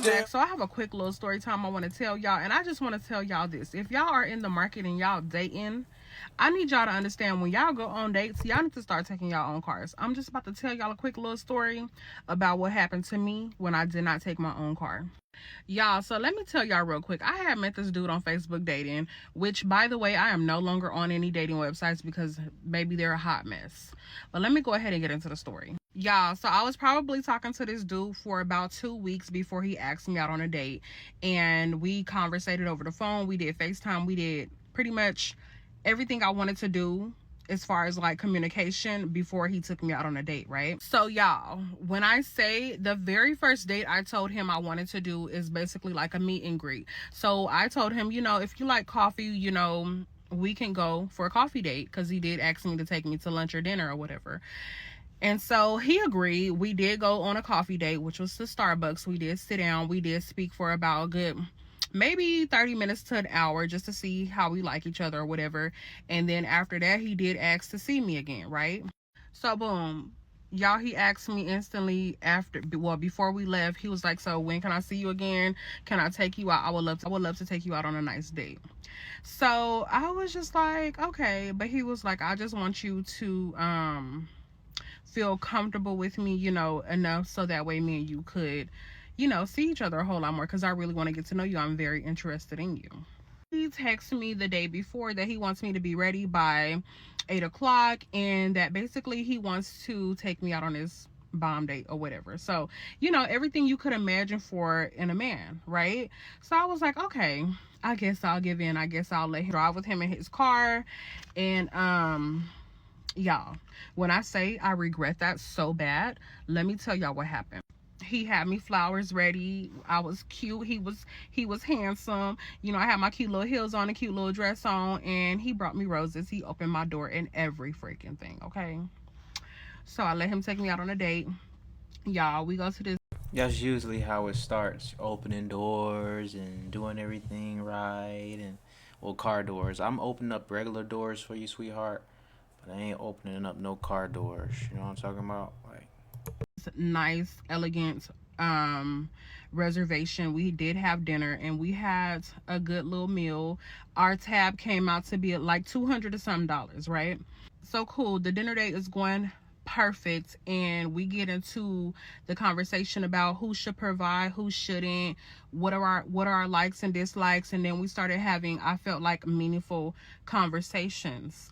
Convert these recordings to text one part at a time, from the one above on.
back. So I have a quick little story time I want to tell y'all, and I just want to tell y'all this: if y'all are in the market and y'all dating, I need y'all to understand, when y'all go on dates, y'all need to start taking y'all own cars. I'm just about to tell y'all a quick little story about what happened to me when I did not take my own car. Y'all, so let me tell y'all real quick. I had met this dude on Facebook dating, which, by the way, I am no longer on any dating websites because maybe they're a hot mess. But let me go ahead and get into the story. Y'all, so I was probably talking to this dude for about 2 weeks before he asked me out on a date. And we conversated over the phone. We did FaceTime. We did pretty much everything I wanted to do as far as like communication before he took me out on a date, right? So y'all, when I say the very first date I told him I wanted to do is basically like a meet and greet. So I told him, you know, if you like coffee, you know, we can go for a coffee date, because he did ask me to take me to lunch or dinner or whatever. And so he agreed. We did go on a coffee date, which was to Starbucks. We did sit down. We did speak for about a good maybe 30 minutes to an hour, just to see how we like each other or whatever. And then after that, he did ask to see me again, right? So boom, y'all, he asked me instantly after, well, before we left. He was like, so when can I see you again? Can I take you out? I would love to take you out on a nice date. So I was just like, okay. But he was like, I just want you to feel comfortable with me, you know, enough so that way me and you could, you know, see each other a whole lot more, because I really want to get to know you. I'm very interested in you. He texted me the day before that he wants me to be ready by 8 o'clock, and that basically he wants to take me out on his bomb date or whatever. So, you know, everything you could imagine for in a man, right? So I was like, okay, I guess I'll give in. I guess I'll let him drive with him in his car. And y'all, when I say I regret that so bad, let me tell y'all what happened. He had me flowers ready. I was cute. He was handsome. You know, I had my cute little heels on, a cute little dress on, and he brought me roses. He opened my door and every freaking thing, okay? So I let him take me out on a date. Y'all, we go to this. That's usually how it starts. Opening doors and doing everything right, and well, car doors. I'm opening up regular doors for you, sweetheart, but I ain't opening up no car doors. You know what I'm talking about? Like, nice, elegant reservation. We did have dinner and we had a good little meal. Our tab came out to be like $200 or something, right? So cool. The dinner date is going perfect, and we get into the conversation about who should provide, who shouldn't, what are our likes and dislikes. And then we started having, I felt like, meaningful conversations.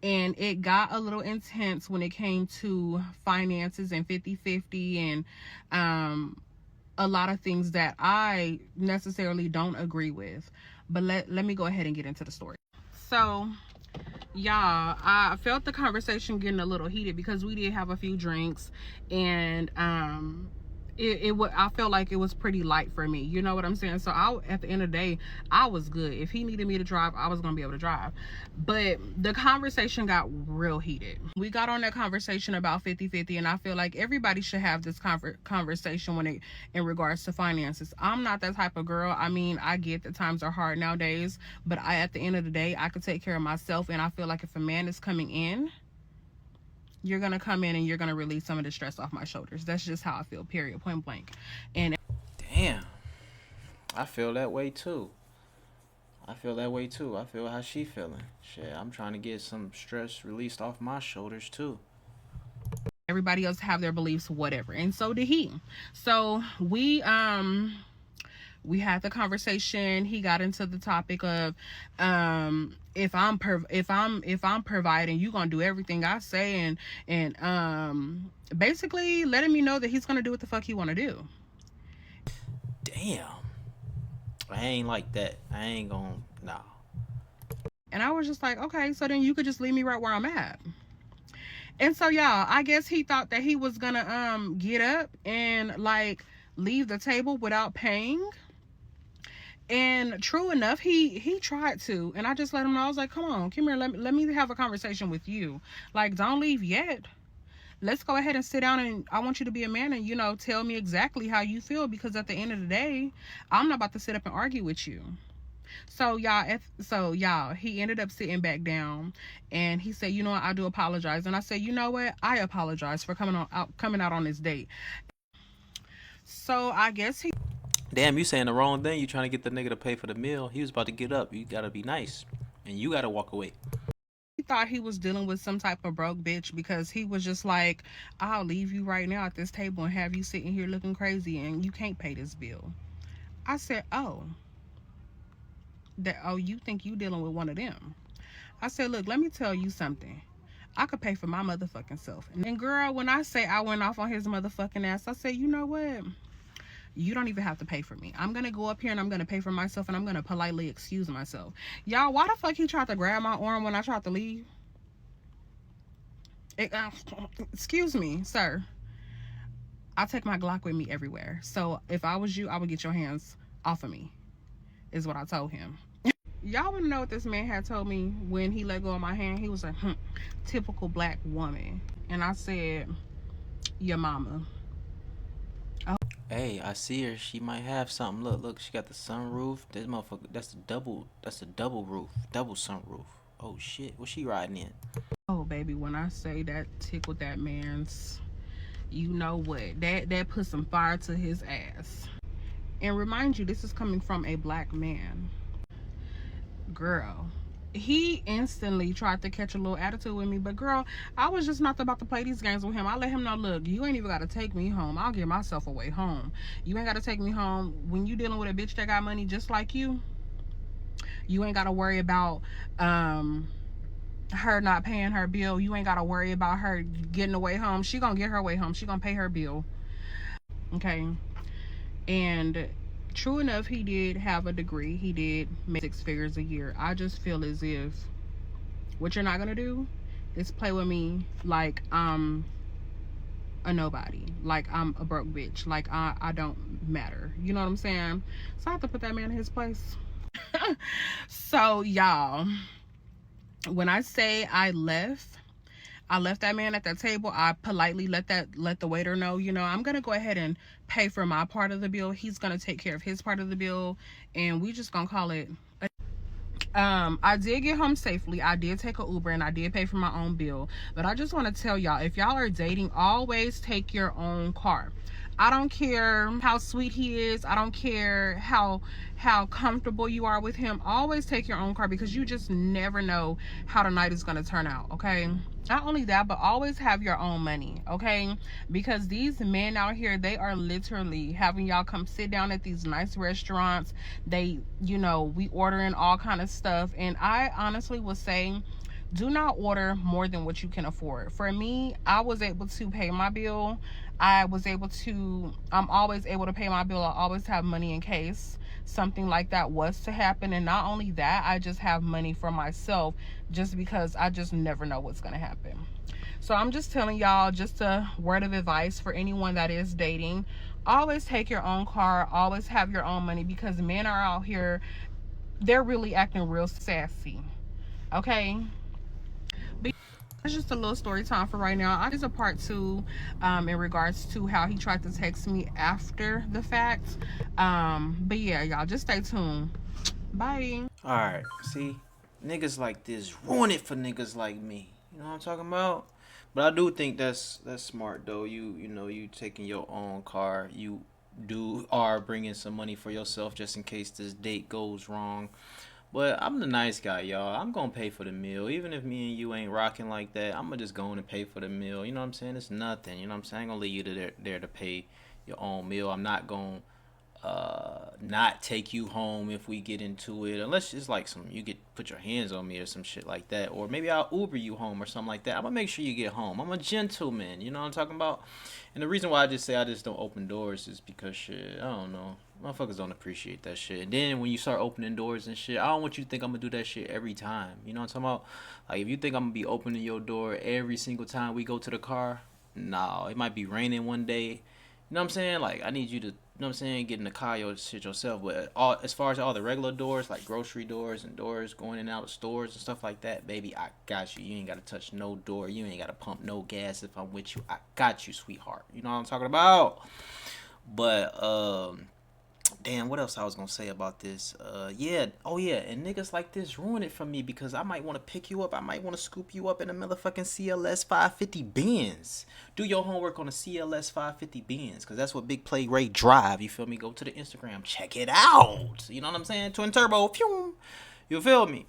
And it got a little intense when it came to finances and 50-50 and a lot of things that I necessarily don't agree with. But let me go ahead and get into the story. So y'all, I felt the conversation getting a little heated because we did have a few drinks, and I felt like it was pretty light for me, you know what I'm saying? So at the end of the day, I was good. If he needed me to drive, I was gonna be able to drive. But the conversation got real heated. We got on that conversation about 50-50, and I feel like everybody should have this conversation in regards to finances. I'm not that type of girl. I mean, I get that times are hard nowadays, but at the end of the day, I could take care of myself. And I feel like if a man is coming in, you're gonna come in and you're gonna release some of the stress off my shoulders. That's just how I feel, period, point blank. And damn, I feel that way too. I feel how she feeling. Shit, I'm trying to get some stress released off my shoulders too. Everybody else have their beliefs, whatever, and so did he. So we had the conversation. He got into the topic of if I'm providing, you gonna do everything I say, and basically letting me know that he's gonna do what the fuck he wanna do. Damn, I ain't like that. I ain't gonna, nah. And I was just like, okay, so then you could just leave me right where I'm at. And so y'all, I guess he thought that he was gonna get up and like leave the table without paying. And true enough, he tried to, and I just let him know. I was like, come on, come here, let me have a conversation with you. Like, don't leave yet. Let's go ahead and sit down, and I want you to be a man and, you know, tell me exactly how you feel, because at the end of the day, I'm not about to sit up and argue with you. So y'all, he ended up sitting back down, and he said, you know what, I do apologize. And I said, you know what, I apologize for coming out on this date. So I guess he Damn, you saying the wrong thing. You trying to get the nigga to pay for the meal. He was about to get up. You gotta be nice, and you gotta walk away. thought he was dealing with some type of broke bitch because he was just like, I'll leave you right now at this table and have you sitting here looking crazy and you can't pay this bill. I said, oh, you think you dealing with one of them. I said, look, let me tell you something. I could pay for my motherfucking self. And girl, when I say I went off on his motherfucking ass, I said, you know what? You don't even have to pay for me. I'm gonna go up here and I'm gonna pay for myself and I'm gonna politely excuse myself. Y'all, why the fuck he tried to grab my arm when I tried to leave? Excuse me, sir. I take my Glock with me everywhere. So if I was you, I would get your hands off of me, is what I told him. Y'all wanna know what this man had told me when he let go of my hand? He was like, typical black woman. And I said, your mama. Oh, Hey, I see her. She might have something. Look, look. She got the sunroof. This motherfucker. That's the double. That's the double roof. Double sunroof. Oh shit. What's she riding in? oh, baby, when I say that tickled that man's, you know what? That put some fire to his ass. And remind you, this is coming from a black man. Girl, he instantly tried to catch a little attitude with me, but girl, I was just not about to play these games with him. I let him know, look, you ain't even got to take me home. I'll give myself away home. You ain't got to take me home. When you dealing with a bitch that got money just like you ain't got to worry about her not paying her bill. You ain't got to worry about her getting away home. She gonna get her way home. She gonna pay her bill. Okay. And true enough, he did have a degree. He did make 6 figures a year. I just feel as if what you're not gonna do is play with me like I'm a nobody, like I'm a broke bitch, like I don't matter. You know what I'm saying? So I have to put that man in his place. So y'all, when I say I left that man at that table. I politely let the waiter know, I'm gonna go ahead and pay for my part of the bill. He's gonna take care of his part of the bill, and we just gonna call it. I did get home safely. I did take an Uber and I did pay for my own bill. But I just want to tell y'all, if y'all are dating, always take your own car. I don't care how sweet he is. I don't care how comfortable you are with him. Always take your own car because you just never know how the night is going to turn out, okay? Not only that, but always have your own money, okay? Because these men out here, they are literally having y'all come sit down at these nice restaurants. They, we ordering all kind of stuff. And I honestly would say, do not order more than what you can afford. For me, I was able to pay my bill. I'm always able to pay my bill. I always have money in case something like that was to happen. And not only that, I just have money for myself just because I just never know what's going to happen. So I'm just telling y'all, just a word of advice for anyone that is dating. Always take your own car. Always have your own money because men are out here, they're really acting real sassy. Okay? That's just a little story time for right now. There's a part 2 in regards to how he tried to text me after the fact. But yeah, y'all just stay tuned. Bye. All right. See, niggas like this ruin it for niggas like me. You know what I'm talking about? But I do think that's smart though. You taking your own car. You do are bringing some money for yourself just in case this date goes wrong. But I'm the nice guy, y'all. I'm gonna pay for the meal. Even if me and you ain't rocking like that, I'm gonna just go in and pay for the meal. You know what I'm saying? It's nothing. You know what I'm saying? I ain't gonna leave you there to pay your own meal. I'm not gonna not take you home if we get into it, unless it's like some you get put your hands on me or some shit like that, or maybe I'll Uber you home or something like that. I'm gonna make sure you get home. I'm a gentleman, you know what I'm talking about. And the reason why I just say I just don't open doors is because shit, I don't know, motherfuckers don't appreciate that shit. And then when you start opening doors and shit, I don't want you to think I'm gonna do that shit every time, you know what I'm talking about. Like if you think I'm gonna be opening your door every single time we go to the car, no, it might be raining one day. You know what I'm saying? Like I need you to, you know what I'm saying, get in the car your shit yourself. But all as far as all the regular doors, like grocery doors and doors going in and out of stores and stuff like that, baby, I got you. You ain't gotta touch no door. You ain't gotta pump no gas if I'm with you. I got you, sweetheart. You know what I'm talking about? But Damn, what else I was gonna say about this? Yeah, oh yeah, and niggas like this ruin it for me because I might want to pick you up. I might want to scoop you up in a motherfucking CLS 550 Benz. Do your homework on a CLS 550 Benz, cause that's what Big Play Ray drive. You feel me? Go to the Instagram, check it out. You know what I'm saying? Twin turbo, phew. You feel me?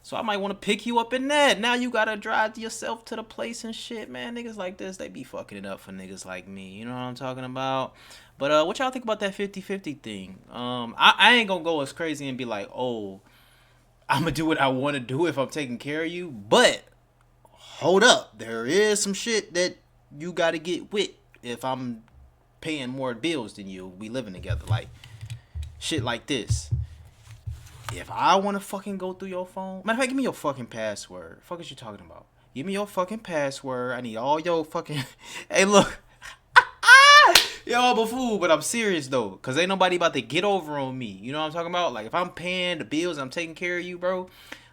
So I might want to pick you up in that. Now you gotta drive yourself to the place and shit, man. Niggas like this, they be fucking it up for niggas like me. You know what I'm talking about? But what y'all think about that 50-50 thing? I ain't gonna go as crazy and be like, oh, I'm gonna do what I want to do if I'm taking care of you. But hold up, there is some shit that you gotta get with if I'm paying more bills than you. We living together, like shit like this. If I want to fucking go through your phone, matter of fact, give me your fucking password. Fuck is you talking about? Give me your fucking password. I need all your fucking. Hey, look. Yo, I'm a fool, but I'm serious though, cause ain't nobody about to get over on me. You know what I'm talking about? Like if I'm paying the bills, I'm taking care of you, bro.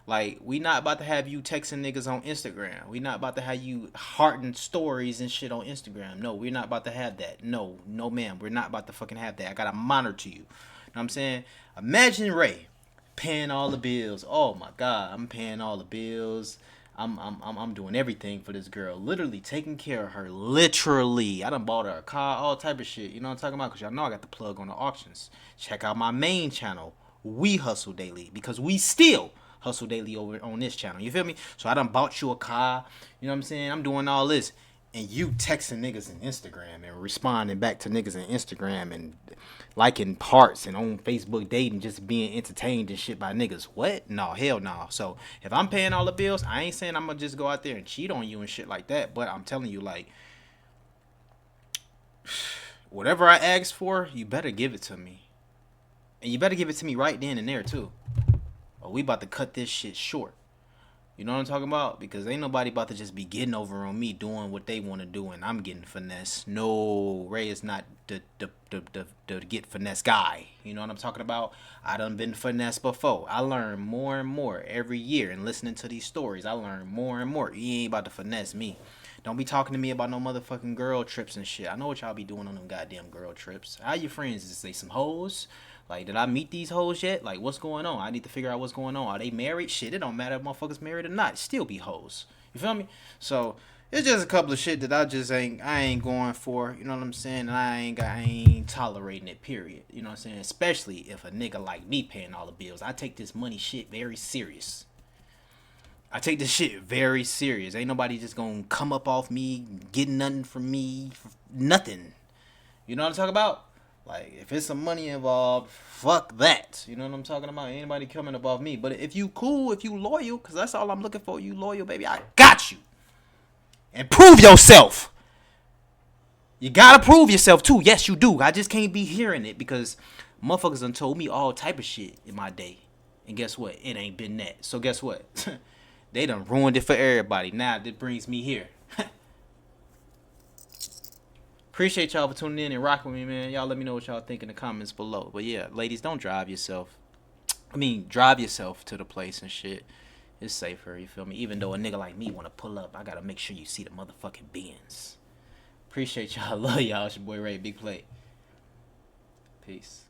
Like we not about to have you texting niggas on Instagram. We not about to have you hearting stories and shit on Instagram. No, we're not about to have that. No, no, ma'am. We're not about to fucking have that. I gotta monitor you. You know what I'm saying? Imagine Ray paying all the bills. Oh my god, I'm paying all the bills. I'm doing everything for this girl. Literally taking care of her. Literally. I done bought her a car, all type of shit. You know what I'm talking about? Because y'all know I got the plug on the auctions. Check out my main channel, We Hustle Daily. Because we still hustle daily over on this channel. You feel me? So I done bought you a car. You know what I'm saying? I'm doing all this. And you texting niggas in Instagram and responding back to niggas in Instagram and liking parts and on Facebook dating, just being entertained and shit by niggas. What? No, hell no. So if I'm paying all the bills, I ain't saying I'm gonna just go out there and cheat on you and shit like that. But I'm telling you, like, whatever I ask for, you better give it to me. And you better give it to me right then and there too. Or we about to cut this shit short. You know what I'm talking about? Because ain't nobody about to just be getting over on me doing what they want to do and I'm getting finesse. No, Ray is not the get finesse guy. You know what I'm talking about? I done been finesse before. I learn more and more every year and listening to these stories. I learn more and more. You ain't about to finesse me. Don't be talking to me about no motherfucking girl trips and shit. I know what y'all be doing on them goddamn girl trips. How your friends? Is they some hoes? Like, did I meet these hoes yet? Like, what's going on? I need to figure out what's going on. Are they married? Shit, it don't matter if motherfuckers married or not. Still be hoes. You feel me? So, it's just a couple of shit that I ain't going for. You know what I'm saying? And I ain't tolerating it, period. You know what I'm saying? Especially if a nigga like me paying all the bills. I take this money shit very serious. I take this shit very serious. Ain't nobody just gonna come up off me, getting nothing from me. Nothing. You know what I'm talking about? Like, if it's some money involved, fuck that. You know what I'm talking about? Ain't anybody coming above me. But if you cool, if you loyal, because that's all I'm looking for, you loyal, baby, I got you. And prove yourself. You gotta prove yourself, too. Yes, you do. I just can't be hearing it because motherfuckers done told me all type of shit in my day. And guess what? It ain't been that. So guess what? They done ruined it for everybody. Now, that brings me here. Appreciate y'all for tuning in and rocking with me, man. Y'all let me know what y'all think in the comments below. But yeah, ladies, don't drive yourself. Drive yourself to the place and shit. It's safer, you feel me? Even though a nigga like me want to pull up, I gotta make sure you see the motherfucking Benz. Appreciate y'all. Love y'all. It's your boy Ray. Big Play. Peace.